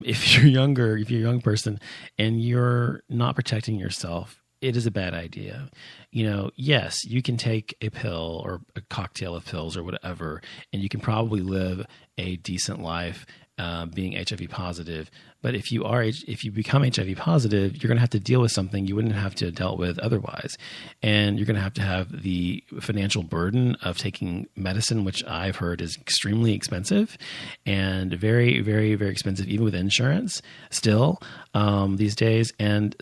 if you're younger, if you're a young person and you're not protecting yourself, it is a bad idea. Yes, you can take a pill or a cocktail of pills or whatever, and you can probably live a decent life being HIV positive. But if you become HIV positive, you're going to have to deal with something you wouldn't have to have dealt with otherwise. And you're going to have the financial burden of taking medicine, which I've heard is extremely expensive and very, very, very expensive, even with insurance still these days. And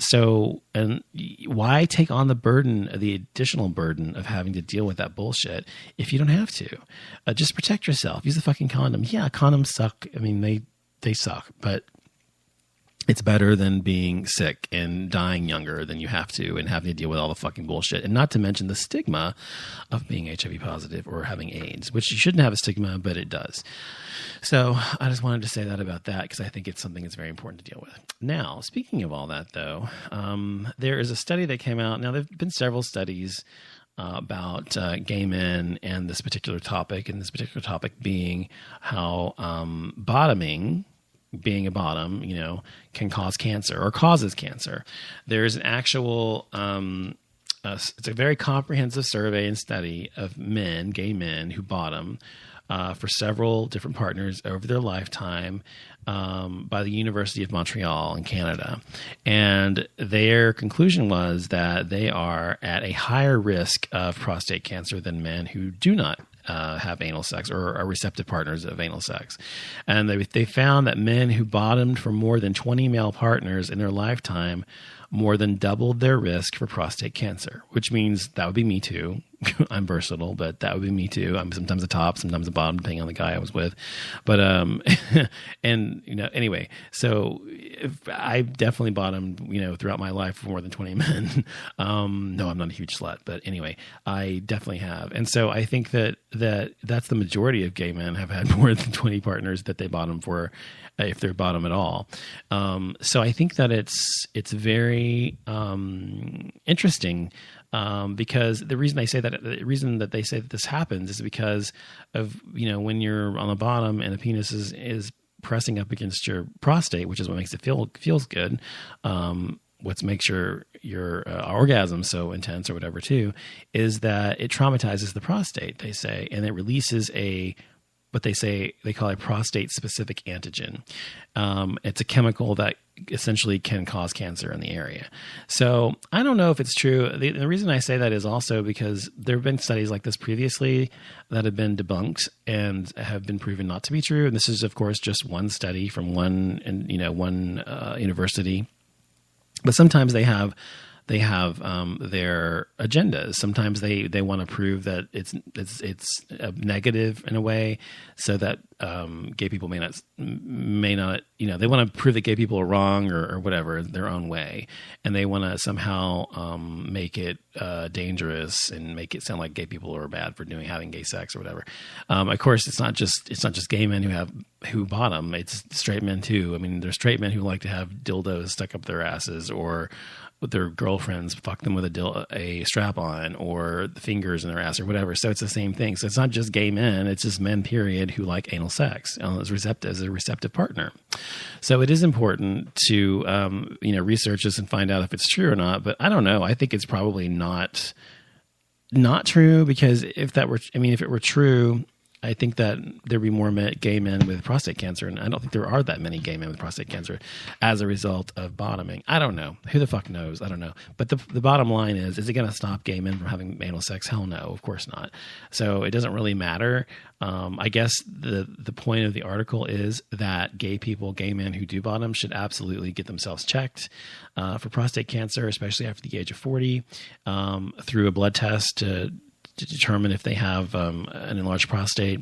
why take on the additional burden of having to deal with that bullshit if you don't have to? Just protect yourself. Use the fucking condom. Yeah, condoms suck. I mean, they suck, but it's better than being sick and dying younger than you have to and having to deal with all the fucking bullshit. And not to mention the stigma of being HIV positive or having AIDS, which you shouldn't have a stigma, but it does. So I just wanted to say that about that because I think it's something that's very important to deal with. Now, speaking of all that, though, there is a study that came out. Now, there have been several studies about gay men and this particular topic, and this particular topic being how being a bottom, can cause cancer or causes cancer. There's an actual, it's a very comprehensive survey and study of gay men who bottom for several different partners over their lifetime by the University of Montreal in Canada. And their conclusion was that they are at a higher risk of prostate cancer than men who do not have anal sex or are receptive partners of anal sex. And they found that men who bottomed for more than 20 male partners in their lifetime more than doubled their risk for prostate cancer, which means that would be me too. I'm versatile, but that would be me too. I'm sometimes a top, sometimes a bottom, depending on the guy I was with. But, anyway, so I definitely bottomed, throughout my life for more than 20 men. No, I'm not a huge slut, but anyway, I definitely have. And so I think that's the majority of gay men have had more than 20 partners that they bottom for, if they're bottom at all. So I think that it's very interesting because the reason they say that this happens is because of, when you're on the bottom and the penis is pressing up against your prostate, which is what makes it feels good. What makes your orgasm so intense or whatever too, is that it traumatizes the prostate, they say, and it releases what they call a prostate specific antigen. It's a chemical that essentially can cause cancer in the area. So I don't know if it's true. The reason I say that is also because there have been studies like this previously that have been debunked and have been proven not to be true. And this is, of course, just one study from one university. But sometimes they have their agendas. Sometimes they want to prove that it's a negative in a way, so that gay people may not they want to prove that gay people are wrong or whatever their own way, and they want to somehow make it dangerous and make it sound like gay people are bad for having gay sex or whatever. Of course, it's not just gay men who bottom. It's straight men too. I mean, there's straight men who like to have dildos stuck up their asses, or with their girlfriends fuck them with a strap on, or the fingers in their ass or whatever. So it's the same thing. So it's not just gay men, it's just men period who like anal sex as a receptive partner. So it is important to research this and find out if it's true or not. But I don't know. I think it's probably not true, because if it were true, I think that there'd be more gay men with prostate cancer, and I don't think there are that many gay men with prostate cancer as a result of bottoming. I don't know. Who the fuck knows? I don't know. But the bottom line is it going to stop gay men from having anal sex? Hell no, of course not. So it doesn't really matter. I guess the point of the article is that gay men who do bottom should absolutely get themselves checked for prostate cancer, especially after the age of 40, through a blood test to determine if they have an enlarged prostate,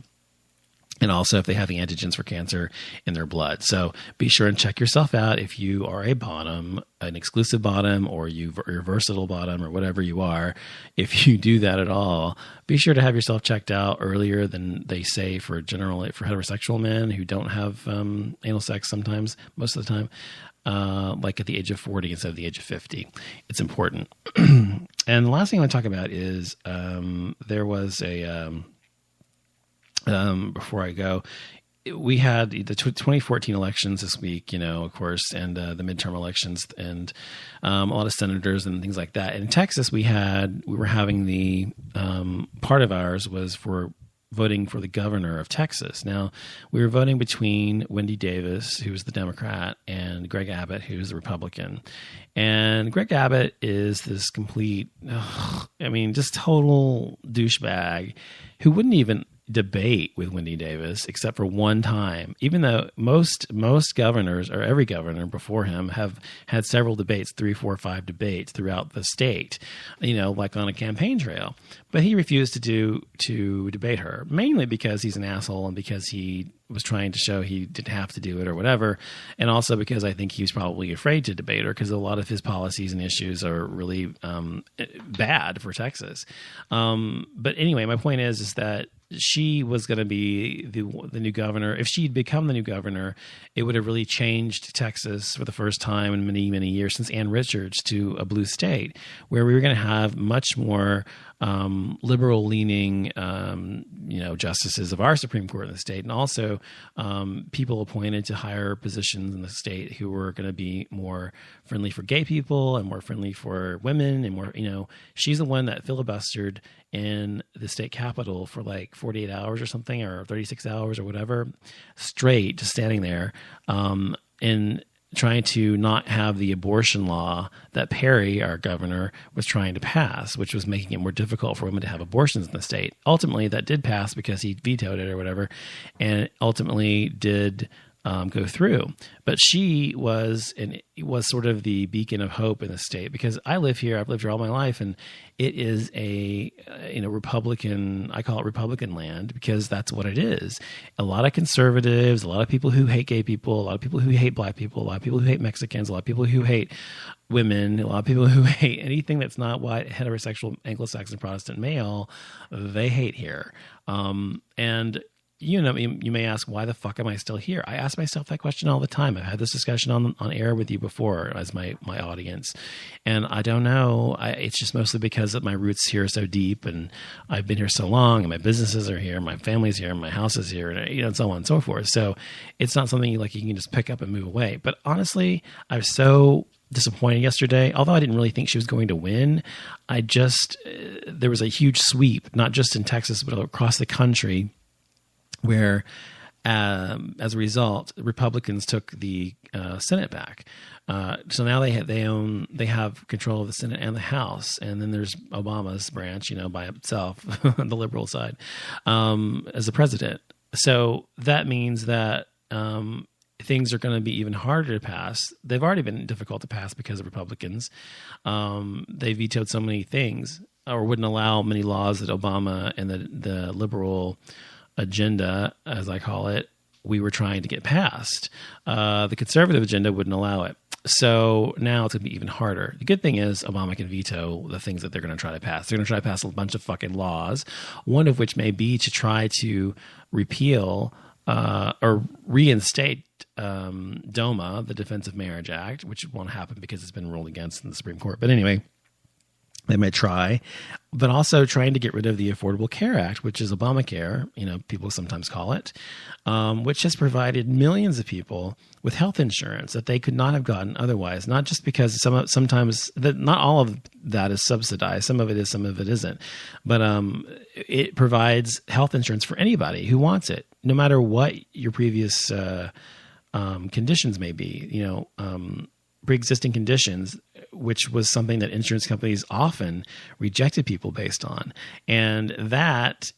and also if they have the antigens for cancer in their blood. So be sure and check yourself out if you are a bottom, an exclusive bottom, or you're versatile bottom, or whatever you are. If you do that at all, be sure to have yourself checked out earlier than they say for heterosexual men who don't have anal sex sometimes, most of the time. Like at the age of 40 instead of the age of 50. It's important. And the last thing I want to talk about is there was before I go, we had the 2014 elections this week, of course, and the midterm elections, and a lot of senators and things like that. And in Texas, we were having the part of ours was for voting for the governor of Texas. Now, we were voting between Wendy Davis, who was the Democrat, and Greg Abbott, who was the Republican. And Greg Abbott is this complete, just total douchebag who wouldn't even debate with Wendy Davis except for one time, even though most governors, or every governor before him, have had several debates, 3, 4, 5 debates throughout the state, like on a campaign trail. But he refused to debate her, mainly because he's an asshole and because he was trying to show he didn't have to do it or whatever, and also because I think he was probably afraid to debate her because a lot of his policies and issues are really bad for Texas. But anyway, my point is that she was going to be the new governor. If she'd become the new governor, it would have really changed Texas for the first time in many, many years since Ann Richards to a blue state, where we were going to have much more liberal-leaning, justices of our Supreme Court in the state, and also people appointed to higher positions in the state who were going to be more friendly for gay people and more friendly for women, and more, she's the one that filibustered in the state capitol for like 48 hours or something, or 36 hours or whatever, straight, just standing there, and trying to not have the abortion law that Perry, our governor, was trying to pass, which was making it more difficult for women to have abortions in the state. Ultimately, that did pass because he vetoed it or whatever, and it ultimately did go through. But she was sort of the beacon of hope in the state, because I live here. I've lived here all my life, and it is a Republican. I call it Republican land because that's what it is. A lot of conservatives, a lot of people who hate gay people, a lot of people who hate black people, a lot of people who hate Mexicans, a lot of people who hate women, a lot of people who hate anything that's not white, heterosexual, Anglo-Saxon, Protestant male. They hate here, and you may ask, why the fuck am I still here? I ask myself that question all the time. I've had this discussion on air with you before as my audience. And I don't know. It's just mostly because my roots here are so deep, and I've been here so long, and my businesses are here, my family's here, my house is here, and so on and so forth. So it's not something you can just pick up and move away. But honestly, I was so disappointed yesterday. Although I didn't really think she was going to win, there was a huge sweep, not just in Texas, but across the country, where, as a result, Republicans took the Senate back. So now they have control of the Senate and the House, and then there's Obama's branch, by itself, the liberal side, as the president. So that means that things are going to be even harder to pass. They've already been difficult to pass because of Republicans. They vetoed so many things, or wouldn't allow many laws that Obama and the liberal agenda, as I call it, we were trying to get passed. The conservative agenda wouldn't allow it. So now it's going to be even harder. The good thing is Obama can veto the things that they're going to try to pass. They're going to try to pass a bunch of fucking laws, one of which may be to try to repeal or reinstate DOMA, the Defense of Marriage Act, which won't happen because it's been ruled against in the Supreme Court. But anyway, they may try, but also trying to get rid of the Affordable Care Act, which is Obamacare, people sometimes call it, which has provided millions of people with health insurance that they could not have gotten otherwise. Not just because sometimes not all of that is subsidized. Some of it is, some of it isn't. But it provides health insurance for anybody who wants it, no matter what your previous conditions may be, pre-existing conditions, which was something that insurance companies often rejected people based on. And that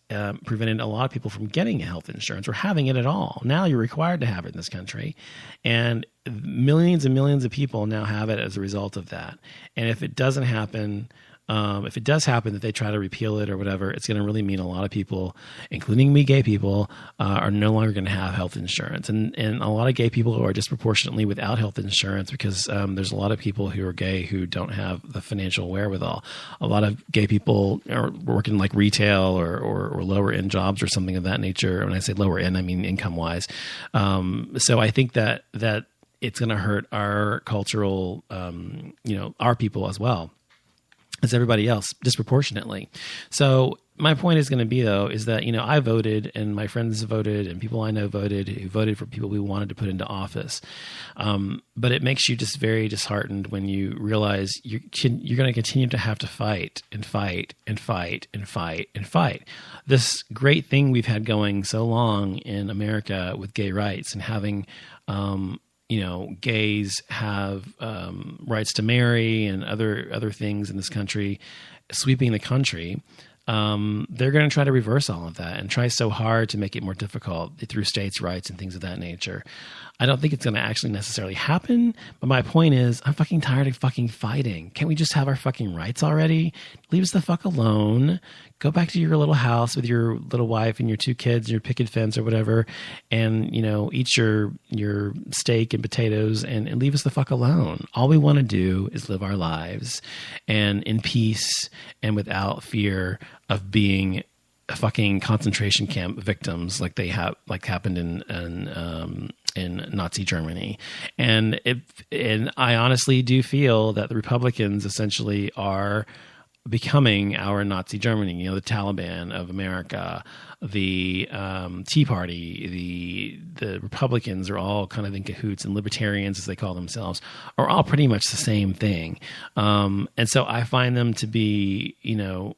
prevented a lot of people from getting health insurance or having it at all. Now you're required to have it in this country. And millions and millions of people now have it as a result of that. And if it doesn't happen, if it does happen that they try to repeal it or whatever, it's going to really mean a lot of people, including me, gay people, are no longer going to have health insurance. And a lot of gay people who are disproportionately without health insurance because there's a lot of people who are gay who don't have the financial wherewithal. A lot of gay people are working like retail or lower end jobs or something of that nature. When I say lower end, I mean income wise. So I think that it's going to hurt our cultural, our people as well as everybody else disproportionately. So my point is going to be, though, is that, I voted and my friends voted and people I know voted who voted for people we wanted to put into office. But it makes you just very disheartened when you realize you're going to continue to have to fight and fight and fight and fight and fight. This great thing we've had going so long in America with gay rights and having, gays have rights to marry and other things in this country, sweeping the country. They're going to try to reverse all of that and try so hard to make it more difficult through states' rights and things of that nature. I don't think it's going to actually necessarily happen, but my point is I'm fucking tired of fucking fighting. Can't we just have our fucking rights already? Leave us the fuck alone. Go back to your little house with your little wife and your 2 kids and your picket fence or whatever, and, eat your steak and potatoes and leave us the fuck alone. All we want to do is live our lives and in peace and without fear of being fucking concentration camp victims like happened in Nazi Germany. And I honestly do feel that the Republicans essentially are becoming our Nazi Germany, the Taliban of America, the Tea Party, the Republicans are all kind of in cahoots, and libertarians, as they call themselves, are all pretty much the same thing. And so I find them to be,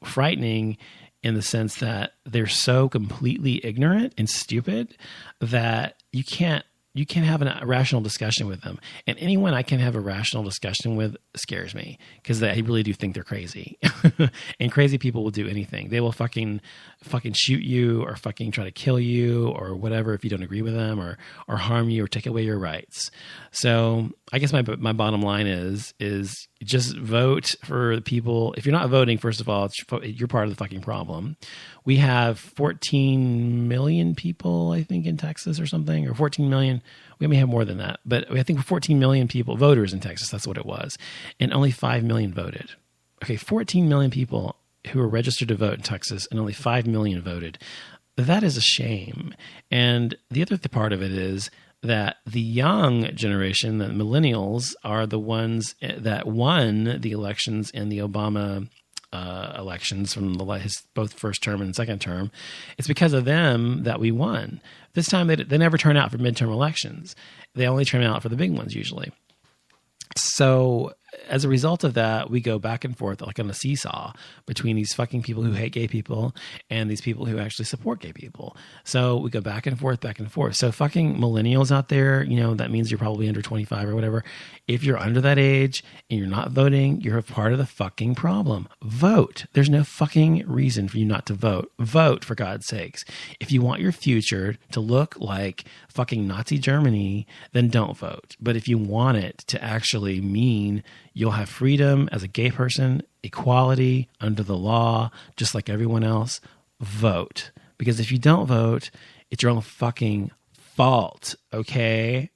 frightening in the sense that they're so completely ignorant and stupid that you can't have a rational discussion with them. And anyone I can have a rational discussion with scares me because I really do think they're crazy. And crazy people will do anything. They will fucking shoot you or fucking try to kill you or whatever if you don't agree with them or harm you or take away your rights. So I guess my bottom line is just vote for the people. If you're not voting, first of all, you're part of the fucking problem. We have 14 million people, I think, in Texas or something, or 14 million. We may have more than that, but I think 14 million people, voters in Texas, that's what it was. And only 5 million voted. Okay, 14 million people who were registered to vote in Texas and only 5 million voted. That is a shame. And the other part of it is that the young generation, the millennials, are the ones that won the elections in the Obama elections from his both first term and second term. It's because of them that we won. This time they never turn out for midterm elections. They only turn out for the big ones usually. So as a result of that, we go back and forth like on a seesaw between these fucking people who hate gay people and these people who actually support gay people. So we go back and forth, back and forth. So fucking millennials out there, that means you're probably under 25 or whatever. If you're under that age and you're not voting, you're a part of the fucking problem. Vote. There's no fucking reason for you not to vote. Vote, for God's sakes. If you want your future to look like fucking Nazi Germany, then don't vote. But if you want it to actually mean you'll have freedom as a gay person, equality under the law, just like everyone else, vote. Because if you don't vote, it's your own fucking fault, okay?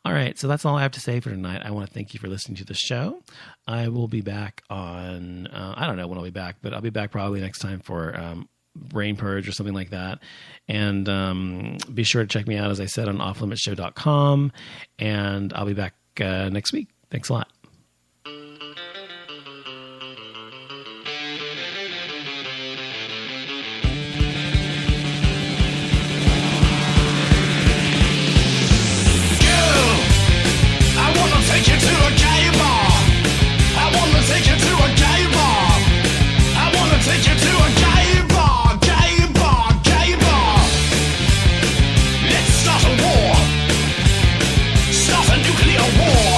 All right, so that's all I have to say for tonight. I want to thank you for listening to the show. I will be back on, I don't know when I'll be back, but I'll be back probably next time for Brain Purge or something like that. And be sure to check me out, as I said, on offlimitshow.com. And I'll be back next week. Thanks a lot. Nuclear war.